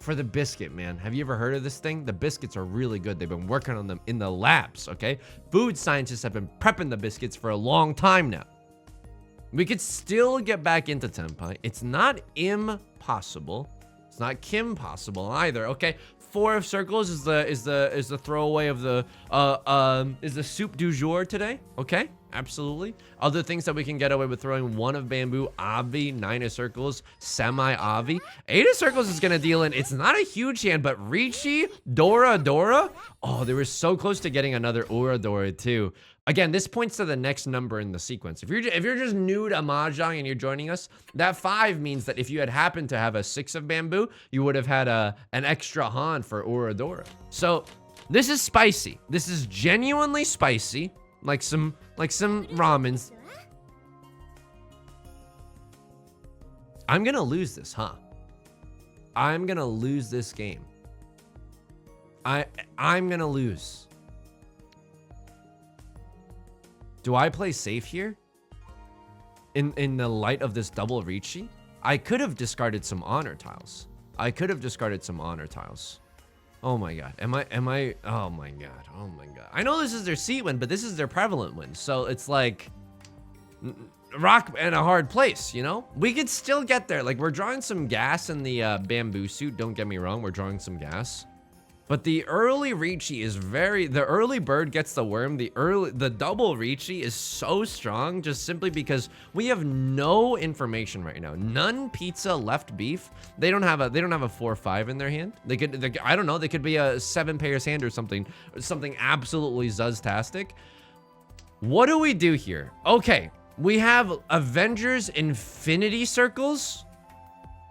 For the biscuit, man. Have you ever heard of this thing? The biscuits are really good. They've been working on them in the labs, okay? Food scientists have been prepping the biscuits for a long time now. We could still get back into Tenpai. It's not impossible. It's not Kim possible either. Okay, 4 of circles is the throwaway of the is the soup du jour today. Okay, absolutely. Other things that we can get away with throwing: 1 of bamboo, Avi, 9 of circles, semi Avi. 8 of circles is gonna deal in. It's not a huge hand, but Riichi, Dora. Oh, they were so close to getting another Dora too. Again, this points to the next number in the sequence. If you're just new to Mahjong and you're joining us, that 5 means that if you had happened to have a 6 of bamboo, you would have had an extra Han for Dora. So this is spicy. This is genuinely spicy, like some ramens. I'm gonna lose this, huh? I'm gonna lose this game. I'm gonna lose. Do I play safe here? In the light of this double Riichi? I could have discarded some honor tiles. Oh my God. Am I? Oh my God. I know this is their seat win, but this is their prevalent win. So it's like rock in a hard place, you know? We could still get there. Like, we're drawing some gas in the bamboo suit. Don't get me wrong. We're drawing some gas. But the early Riichi is the early bird gets the worm. The double Riichi is so strong just simply because we have no information right now. None pizza, left beef. They don't have a 4-5 in their hand. They could, I don't know, they could be a 7 pairs hand or something absolutely zuztastic. What do we do here? Okay, we have Avengers Infinity Circles.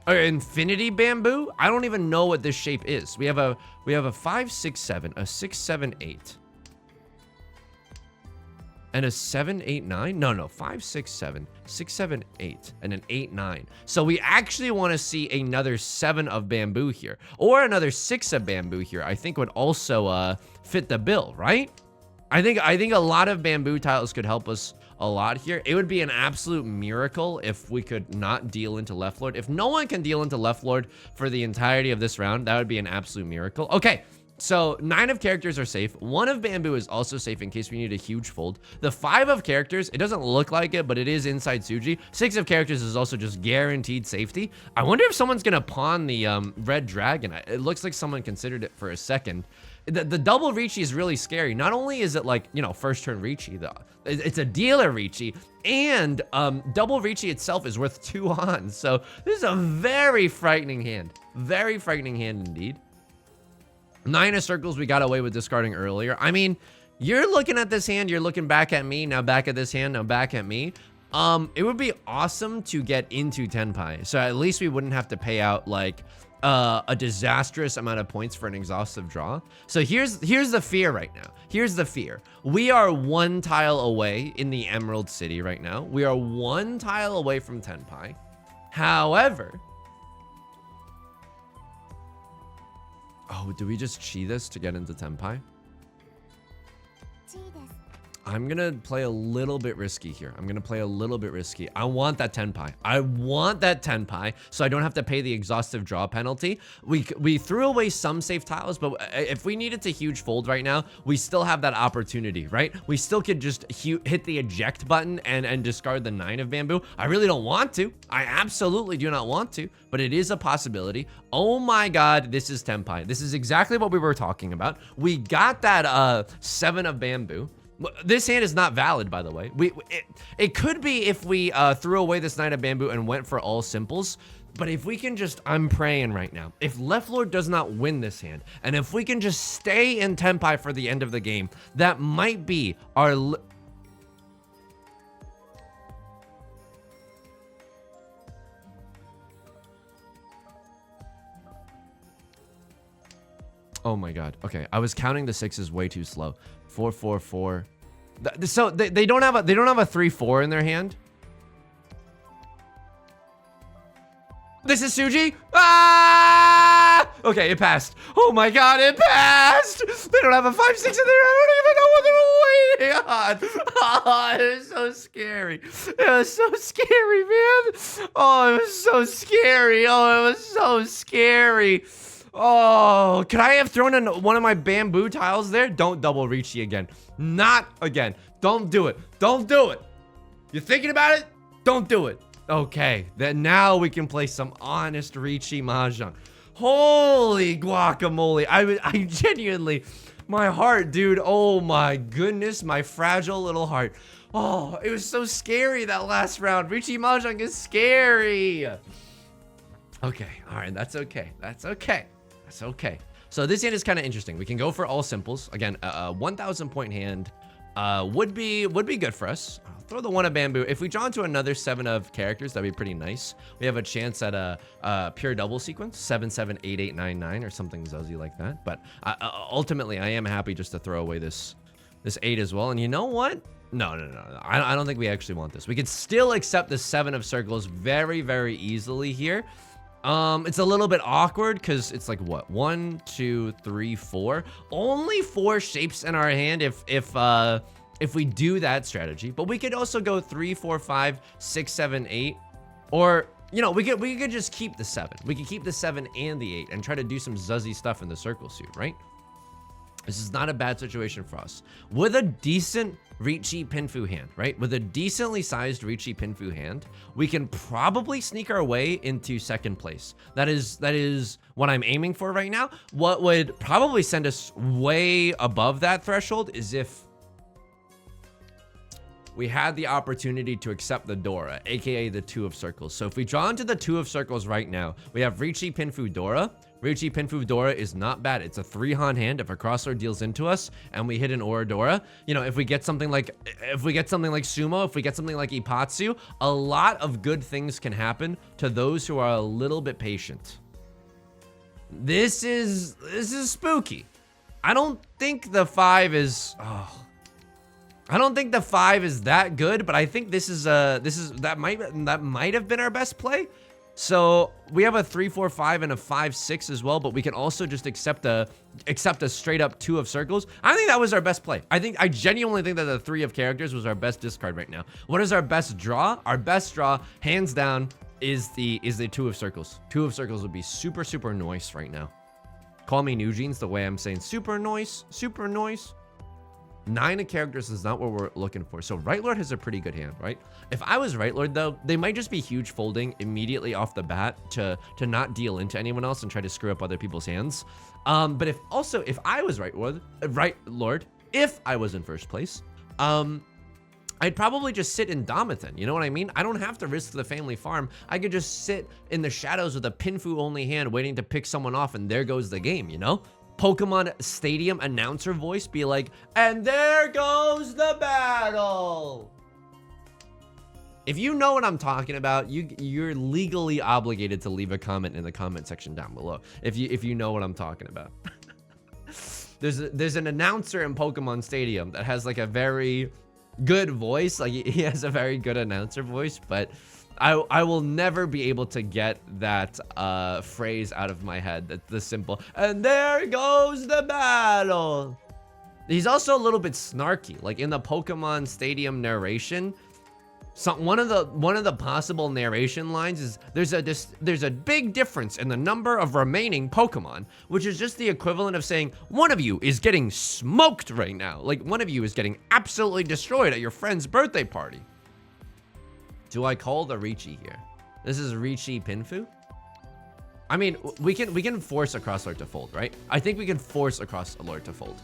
Or infinity bamboo. I don't even know what this shape is. We have a 5, 6, 7, a 6, 7, 8. and a 7, 8, 9. No, 5, 6, 7, 6, 7, 8, and an 8, 9. So we actually want to see another 7 of bamboo here, or another 6 of bamboo here. I think would also fit the bill, right? I think a lot of bamboo tiles could help us a lot here. It would be an absolute miracle if we could not deal into left lord. If no one can deal into left lord for the entirety of this round, that would be an absolute miracle. Okay. So 9 of characters are safe. 1 of bamboo is also safe in case we need a huge fold. The 5 of characters, it doesn't look like it, but it is inside Tsuji. 6 of characters is also just guaranteed safety. I wonder if someone's gonna pawn the red dragon. It looks like someone considered it for a second. The double Riichi is really scary. Not only is it like, you know, first turn Riichi, though, it's a dealer Riichi, and double Riichi itself is worth 2 ons. So this is a very frightening hand. Very frightening hand indeed. 9 of circles we got away with discarding earlier. I mean, you're looking at this hand, you're looking back at me, now back at this hand, now back at me. It would be awesome to get into Tenpai, so at least we wouldn't have to pay out like a disastrous amount of points for an exhaustive draw. So here's the fear right now. Here's the fear. We are 1 tile away in the Emerald City right now. We are 1 tile away from Tenpai. However, oh, do we just chi this to get into Tenpai? I'm gonna play a little bit risky here. I'm gonna play a little bit risky. I want that Tenpai. I want that Tenpai, so I don't have to pay the exhaustive draw penalty. We threw away some safe tiles, but if we needed to huge fold right now, we still have that opportunity, right? We still could just hit the eject button and discard the 9 of bamboo. I really don't want to. I absolutely do not want to, but it is a possibility. Oh my god, this is Tenpai. This is exactly what we were talking about. We got that 7 of bamboo. This hand is not valid, by the way. It could be if we threw away this 9 of bamboo and went for all simples. But if we can just, I'm praying right now. If left lord does not win this hand, and if we can just stay in Tenpai for the end of the game, that might be our... Oh my god. Okay, I was counting the 6s way too slow. 4, 4, 4. So they don't have a 3-4 in their hand. This is Tsuji. Ah! Okay, it passed. Oh my god, it passed. They don't have a 5, 6 in there. I don't even know what they're waiting on. Oh, it was so scary. It was so scary, man. Oh, it was so scary. Oh, it was so scary. Oh, could I have thrown in one of my bamboo tiles there? Don't double Riichi again. Not again. Don't do it. Don't do it. You're thinking about it? Don't do it. Okay, then now we can play some honest Riichi Mahjong. Holy guacamole. I genuinely, my heart, dude. Oh my goodness, my fragile little heart. Oh, it was so scary that last round. Riichi Mahjong is scary. Okay, all right, that's okay. That's okay. That's okay. So this hand is kind of interesting. We can go for all simples. Again, a 1,000 point hand would be good for us. I'll throw the 1 of bamboo. If we draw into another 7 of characters, that'd be pretty nice. We have a chance at a pure double sequence, 7, 7, 8, 8, 9, 9, or something zuzzy like that. But ultimately, I am happy just to throw away this 8 as well. And you know what? No. I don't think we actually want this. We could still accept the 7 of circles very, very easily here. It's a little bit awkward because it's like what, 1, 2, 3, 4. Only 4 shapes in our hand if we do that strategy. But we could also go 3, 4, 5, 6, 7, 8, or you know, we could just keep the 7. We could keep the 7 and the 8 and try to do some zuzzy stuff in the circle suit, right? This is not a bad situation for us. With a decent Riichi Pinfu hand, right? With a decently sized Riichi Pinfu hand, we can probably sneak our way into 2nd place. That is what I'm aiming for right now. What would probably send us way above that threshold is if we had the opportunity to accept the Dora, aka the 2 of circles. So if we draw into the 2 of circles right now, we have Riichi Pinfu Dora. Riichi Pinfu Dora is not bad. It's a 3-han hand. If a crosslord deals into us and we hit an Aura Dora, you know, if we get something like Sumo, if we get something like Ipatsu, a lot of good things can happen to those who are a little bit patient. This is spooky. I don't think the 5 is, I don't think the 5 is that good, but I think that might have been our best play. So we have a 3, 4, 5 and a 5, 6 as well, but we can also just accept a straight up 2 of circles. I think that was our best play. I genuinely think that the 3 of characters was our best discard right now. What is our best draw? Our best draw, hands down, is the 2 of circles. 2 of circles would be super, super nice right now. Call me New Jeans the way I'm saying super nice, super nice. 9 of characters is not what we're looking for. So Right Lord has a pretty good hand, right? If I was Right Lord though, they might just be huge folding immediately off the bat to not deal into anyone else and try to screw up other people's hands. But if I was Right Lord, if I was in first place, I'd probably just sit in Domathan, you know what I mean? I don't have to risk the family farm. I could just sit in the shadows with a Pinfu only hand waiting to pick someone off, and there goes the game, you know? Pokemon Stadium announcer voice be like, and there goes the battle. If you know what I'm talking about, you're legally obligated to leave a comment in the comment section down below. If you know what I'm talking about. There's an announcer in Pokemon Stadium that has like a very good voice. Like he has a very good announcer voice, but I will never be able to get that phrase out of my head. That's the simple, and there goes the battle. He's also a little bit snarky, like in the Pokemon Stadium narration. So one of the possible narration lines is there's a big difference in the number of remaining Pokemon, which is just the equivalent of saying one of you is getting smoked right now. Like one of you is getting absolutely destroyed at your friend's birthday party. Do I call the Riichi here? This is Riichi Pinfu. I mean, we can force a Cross Lord to fold, right? I think we can force a Cross Lord to fold.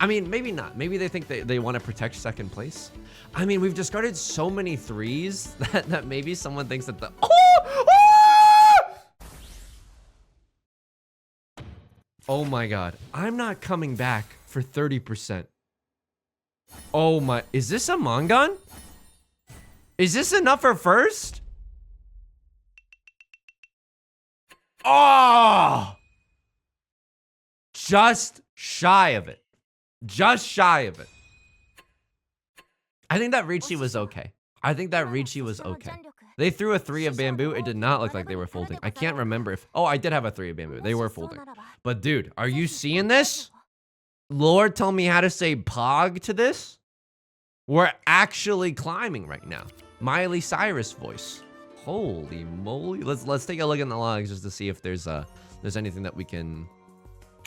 I mean, maybe not. Maybe they think they want to protect second place. I mean, we've discarded so many 3s that maybe someone thinks that the... Oh my god. I'm not coming back for 30%. Oh my... Is this a Mongon? Is this enough for first? Oh! Just shy of it. Just shy of it. I think that Riichi was okay. I think that Riichi was okay. They threw a 3 of bamboo. It did not look like they were folding. I can't remember if... Oh, I did have a 3 of bamboo. They were folding. But dude, are you seeing this? Lord, tell me how to say pog to this? We're actually climbing right now. Miley Cyrus voice. Holy moly. Let's take a look in the logs just to see if there's anything that we can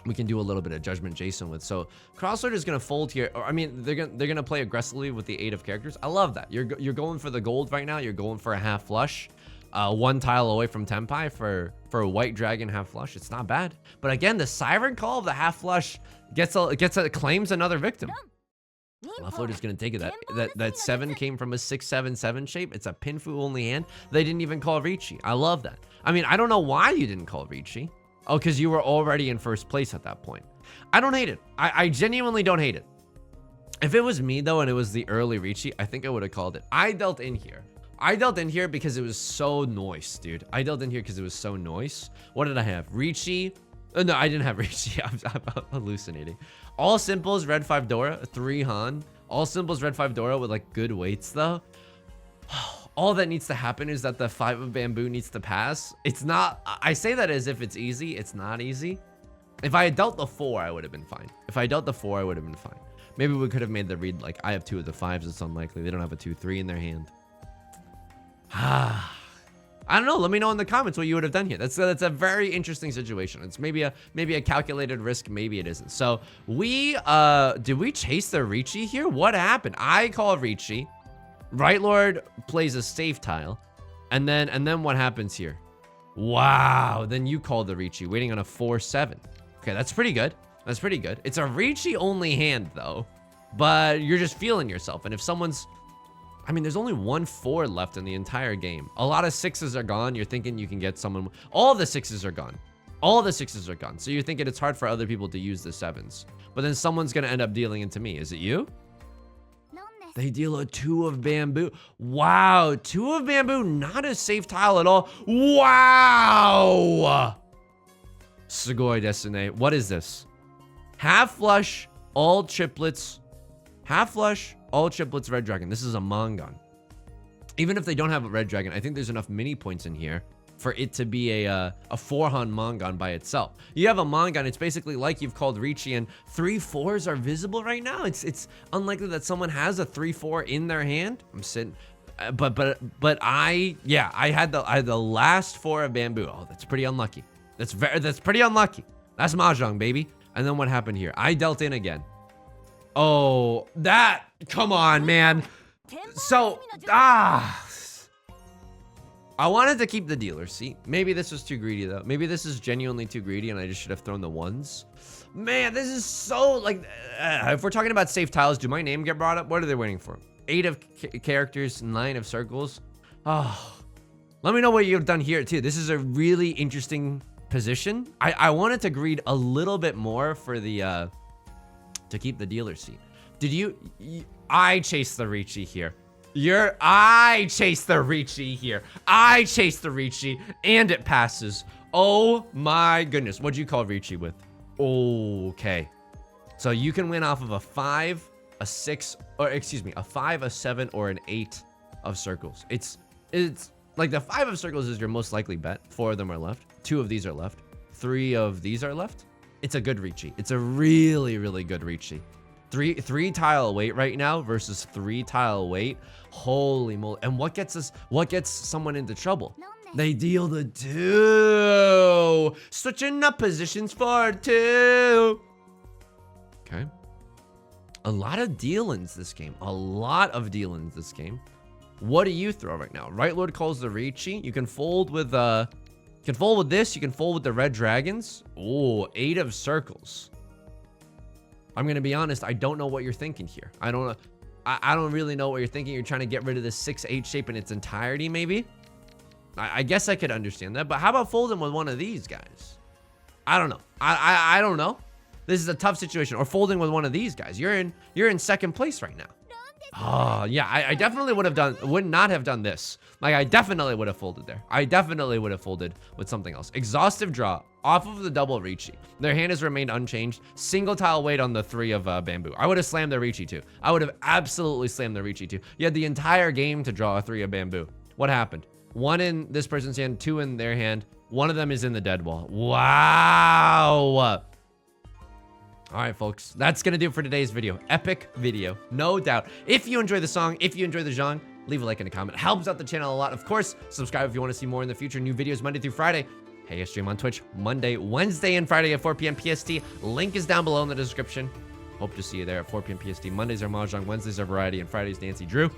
do a little bit of Judgment Jason with. So Crosslord is gonna fold here. Or, I mean, they're gonna play aggressively with the 8 of characters. I love that. You're going for the gold right now. You're going for a half flush. 1 tile away from Tenpai for a white dragon half flush. It's not bad. But again, the Siren Call of the half flush claims another victim. Lord is gonna take it. That 7 came from a 6-7-7 shape. It's a Pinfu only hand. They didn't even call Riichi. I love that. I mean, I don't know why you didn't call Riichi. Oh, because you were already in first place at that point. I don't hate it. I genuinely don't hate it. If it was me though and it was the early Riichi, I think I would have called it. I dealt in here. I dealt in here because it was so nice, dude. I dealt in here because it was so nice. What did I have? Riichi. No, I didn't have Riichi. I'm hallucinating. All simples, red 5 Dora, 3 Han. All simples, red 5 Dora with like good weights though. All that needs to happen is that the 5 of bamboo needs to pass. It's not, I say that as if it's easy. It's not easy. If I had dealt the 4, I would have been fine. If I dealt the 4, I would have been fine. Maybe we could have made the read like, I have 2 of the 5s. It's unlikely. They don't have a 2-3 in their hand. I don't know. Let me know in the comments what you would have done here. That's a very interesting situation. It's maybe a calculated risk. Maybe it isn't. So did we chase the Riichi here? What happened? I call Riichi. Right Lord plays a safe tile. And then what happens here? Wow. Then you call the Riichi, waiting on a 4-7. Okay, that's pretty good. That's pretty good. It's a Riichi only hand though. But you're just feeling yourself. And if someone's... I mean, there's only 1 4 left in the entire game. A lot of 6s are gone. You're thinking you can get someone... All the 6s are gone. All the 6s are gone. So you're thinking it's hard for other people to use the 7s. But then someone's going to end up dealing into me. Is it you? They deal a 2 of bamboo. Wow. 2 of bamboo. Not a safe tile at all. Wow. Sugoi Desune. What is this? Half flush. All triplets. Half flush, all triplets, red dragon. This is a Mangan. Even if they don't have a red dragon, I think there's enough mini points in here for it to be a 4-Han Mangan by itself. You have a Mangan, it's basically like you've called Riichi, and 3-4s are visible right now. It's unlikely that someone has a 3-4 in their hand. I'm sitting, but I had the last 4 of bamboo. Oh, that's pretty unlucky. That's pretty unlucky. That's Mahjong, baby. And then what happened here? I dealt in again. Oh, come on, man. So, I wanted to keep the dealer seat. Maybe this was too greedy though. Maybe this is genuinely too greedy and I just should have thrown the 1s. Man, this is so like, if we're talking about safe tiles, do my name get brought up? What are they waiting for? 8 of characters, 9 of circles. Oh, let me know what you've done here too. This is a really interesting position. I wanted to greed a little bit more for the, to keep the dealer seat. I chased the Riichi here. I chase the Riichi here. I chase the Riichi and it passes. Oh my goodness. What'd you call Riichi with? Okay. So you can win off of a 5, a 6, or excuse me, a 5, a 7, or an 8 of circles. It's like the 5 of circles is your most likely bet. 4 of them are left. 2 of these are left. 3 of these are left. It's a good Riichi. It's a really, really good Riichi. 3 tile weight right now versus 3 tile weight. Holy moly. And what gets someone into trouble? They deal the 2. Switching up positions for 2. Okay. A lot of deal-ins this game. A lot of deal-ins this game. What do you throw right now? Right Lord calls the Riichi. You can fold with this. You can fold with the red dragons. Oh, 8 of circles. I'm gonna be honest, I don't know what you're thinking here. I don't really know what you're thinking. You're trying to get rid of this 6-8 shape in its entirety, maybe? I guess I could understand that, but how about folding with one of these guys? I don't know. I don't know. This is a tough situation. Or folding with one of these guys. You're in second place right now. Oh, yeah, I definitely would not have done this. Like, I definitely would have folded there. I definitely would have folded with something else. Exhaustive draw off of the double Riichi. Their hand has remained unchanged. Single tile weight on the 3 of bamboo. I would have slammed the Riichi too. I would have absolutely slammed the Riichi too. You had the entire game to draw a 3 of bamboo. What happened? 1 in this person's hand, 2 in their hand. 1 of them is in the dead wall. Wow. All right, folks, that's going to do it for today's video. Epic video, no doubt. If you enjoy the song, if you enjoy the genre, leave a like and a comment. Helps out the channel a lot. Of course, subscribe if you want to see more in the future. New videos Monday through Friday. Hey, I stream on Twitch Monday, Wednesday, and Friday at 4 p.m. PST. Link is down below in the description. Hope to see you there at 4 p.m. PST. Mondays are Mahjong, Wednesdays are Variety, and Fridays Nancy Drew. You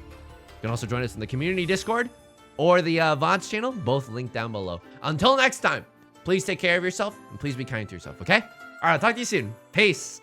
can also join us in the community Discord or the VODs channel, both linked down below. Until next time, please take care of yourself and please be kind to yourself, okay? All right, I'll talk to you soon. Peace.